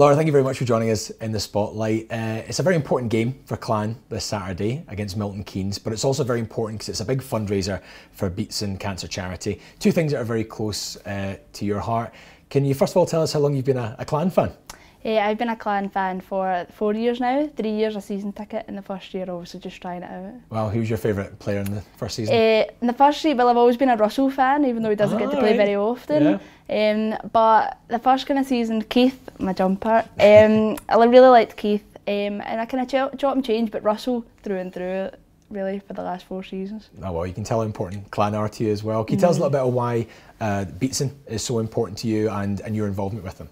Laura, thank you very much for joining us in the spotlight. It's a very important game for Clan this Saturday against Milton Keynes, but it's also very important because it's a big fundraiser for Beatson Cancer Charity. Two things that are very close to your heart. Can you first of all tell us how long you've been a Clan fan? I've been a Clan fan for 4 years now, 3 years a season ticket, and the first year obviously just trying it out. Well, who's your favourite player in the first season? In the first season, well, I've always been a Russell fan, even though he doesn't get to play very often. Yeah. But the first kind of season, Keith, my jumper, I really liked Keith, and I kind of chop and change, but Russell through and through, really, for the last 4 seasons. Oh, well, you can tell how important Clan are to you as well. Can you tell us a little bit of why Beatson is so important to you and your involvement with them?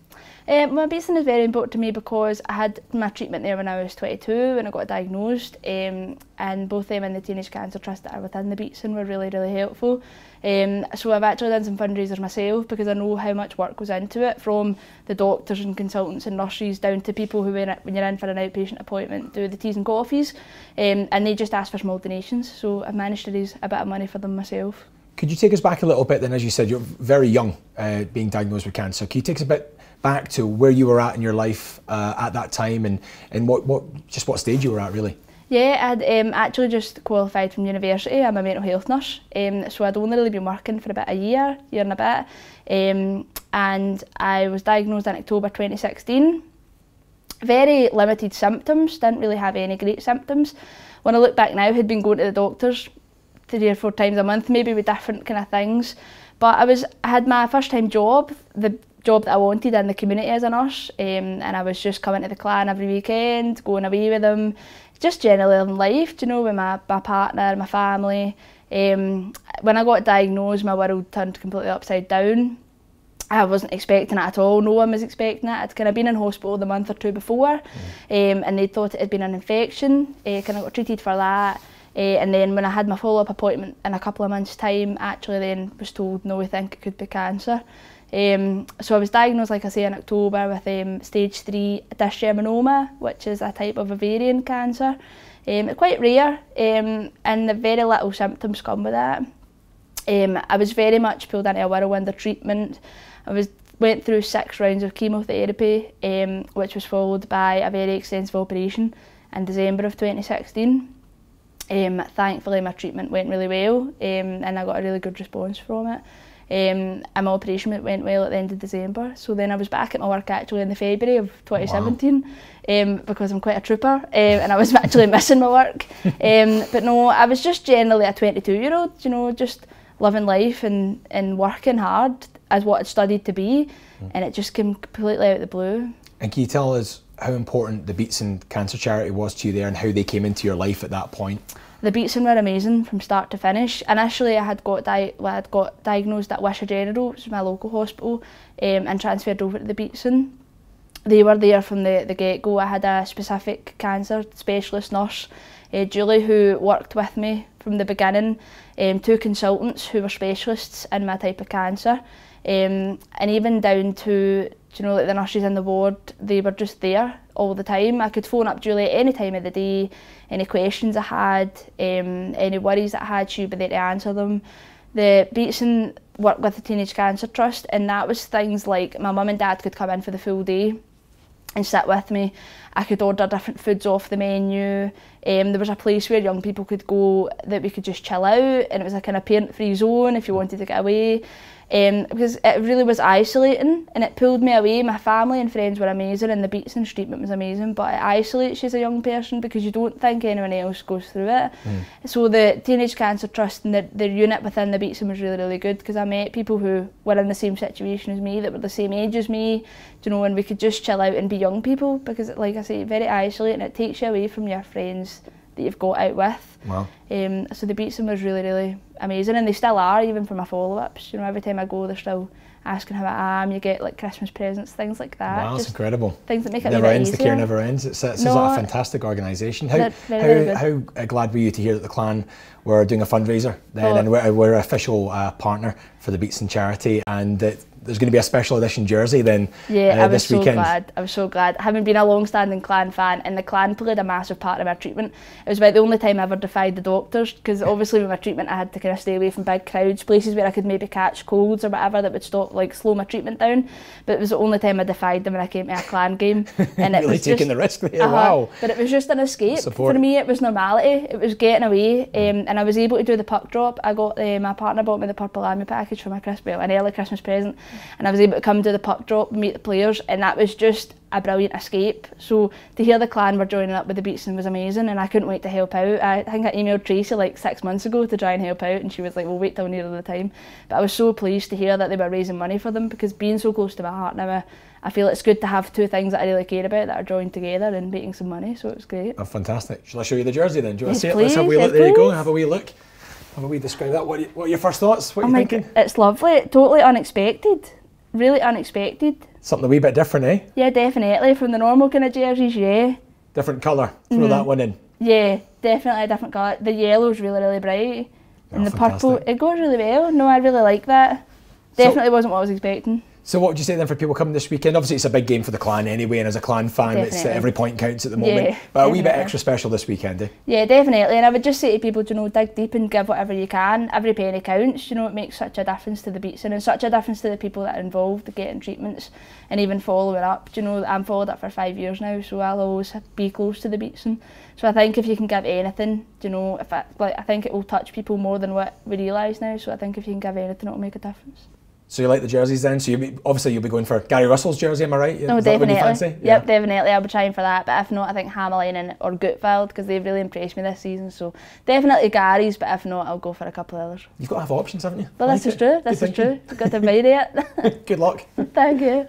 My Beatson is very important to me because I had my treatment there when I was 22 when I got diagnosed, and both them and the Teenage Cancer Trust that are within the Beatson were really, really helpful. So I've actually done some fundraisers myself because I know how much work goes into it, from the doctors and consultants and nurses down to people who, when you're in for an outpatient appointment, do the teas and coffees, and they just ask for small donations. So I've managed to raise a bit of money for them myself. Could you take us back a little bit then? As you said, you're very young being diagnosed with cancer. Can you take us a bit back to where you were at in your life at that time, and what stage you were at, really? Yeah, I'd actually just qualified from university. I'm a mental health nurse, so I'd only really been working for about a year and a bit, and I was diagnosed in October 2016. Very limited symptoms, didn't really have any great symptoms. When I look back now, I had been going to the doctors 3 or 4 times a month, maybe with different kind of things. But I had my first time job, the job that I wanted in the community as a nurse, and I was just coming to the Clan every weekend, going away with them, just generally living life, you know, with my partner, my family. When I got diagnosed, my world turned completely upside down. I wasn't expecting it at all, no one was expecting it. I'd kind of been in hospital the month or 2 before, and they thought it had been an infection, kind of got treated for that. And then when I had my follow-up appointment in a couple of months' time, actually then was told, no, we think it could be cancer. So I was diagnosed, like I say, in October with stage 3 dysgerminoma, which is a type of ovarian cancer. It's quite rare, and the very little symptoms come with that. I was very much pulled into a whirlwind of treatment. Went through 6 rounds of chemotherapy, which was followed by a very extensive operation in December of 2016. Thankfully my treatment went really well, and I got a really good response from it. And my operation went well at the end of December, so then I was back at my work actually in the February of 2017. Wow. Because I'm quite a trooper, and I was actually missing my work. But no, I was just generally a 22-year-old, you know, just living life and working hard as what I'd studied to be, and it just came completely out of the blue. And can you tell us how important the Beatson Cancer Charity was to you there and how they came into your life at that point? The Beatson were amazing from start to finish. Initially I had got diagnosed at Wishaw General, which is my local hospital, and transferred over to the Beatson. They were there from the get-go. I had a specific cancer specialist nurse, Julie, who worked with me from the beginning, 2 consultants who were specialists in my type of cancer, and even down to, you know, like the nurses in the ward, they were just there all the time. I could phone up Julie at any time of the day, any questions I had, any worries that I had, she would be there to answer them. The Beatson worked with the Teenage Cancer Trust, and that was things like my mum and dad could come in for the full day and sit with me. I could order different foods off the menu. There was a place where young people could go that we could just chill out, and it was a kind of parent-free zone if you wanted to get away. Because it really was isolating, and it pulled me away. My family and friends were amazing, and the Beatson's treatment was amazing, but it isolates you as a young person because you don't think anyone else goes through it. So the Teenage Cancer Trust and the unit within the Beatson was really, really good, because I met people who were in the same situation as me, that were the same age as me, you know, and we could just chill out and be young people, because, like I say, very isolating. It takes you away from your friends that you've got out with. Wow. So the Beatson was really, really amazing, and they still are, even for my follow-ups. You know, every time I go, they're still asking how I am. You get like Christmas presents, things like that. Wow, that's incredible. Things that make it never ends. easier. The care never ends. It's a fantastic organisation. How glad were you to hear that the Clan were doing a fundraiser then, and we're an official partner for the Beatson charity, and that there's going to be a special edition jersey then this weekend. Glad. I was so glad. Having been a long-standing Clan fan, and the Clan played a massive part in my treatment. It was about the only time I ever defied the doctors, because obviously with my treatment I had to kind of stay away from big crowds, places where I could maybe catch colds or whatever that would slow my treatment down. But it was the only time I defied them when I came to a Clan game. And it really was taking the risk there, wow. But it was just an escape. For me, it was normality. It was getting away, and I was able to do the puck drop. I got my partner bought me the Purple Army package for an early Christmas present, and I was able to come do the puck drop and meet the players, and that was just a brilliant escape. So to hear the Clan were joining up with the Beatson was amazing, and I couldn't wait to help out. I think I emailed Tracy like 6 months ago to try and help out, and she was like, we'll wait till nearer the time. But I was so pleased to hear that they were raising money for them, because being so close to my heart now, I feel it's good to have two things that I really care about that are joined together and making some money, so it was great. Oh, fantastic. Shall I show you the jersey then? Do you want to see it? Please, Let's have a wee look. There you go, have a wee look. Have a wee describe that. What are your first thoughts? What are you thinking? God, it's lovely, totally unexpected. Really unexpected. Something a wee bit different, eh? Yeah, definitely. From the normal kind of jerseys, yeah. Different colour. Throw that one in. Yeah, definitely a different colour. The yellow's really, really bright. And the fantastic. purple, it goes really well. No, I really like that. Definitely wasn't what I was expecting. So what would you say then for people coming this weekend? Obviously it's a big game for the Clan anyway, and as a Clan fan, it's every point counts at the moment. Yeah, but a wee bit extra special this weekend, eh? Yeah, definitely. And I would just say to people, dig deep and give whatever you can. Every penny counts. It makes such a difference to the Beatson and such a difference to the people that are involved getting treatments and even following up. I'm followed up for 5 years now, so I'll always be close to the Beatson. So I think if you can give anything, I think it will touch people more than what we realise now. So I think if you can give anything, it will make a difference. So you like the jerseys then? So obviously you'll be going for Gary Russell's jersey, am I right? No, Is definitely. That what you fancy? Yep, definitely. I'll be trying for that. But if not, I think Hammerline or Gutfeld, because they've really impressed me this season. So definitely Gary's, but if not, I'll go for a couple of others. You've got to have options, haven't you? Well, this is true. This is true. You've got to buy it. Good luck. Thank you.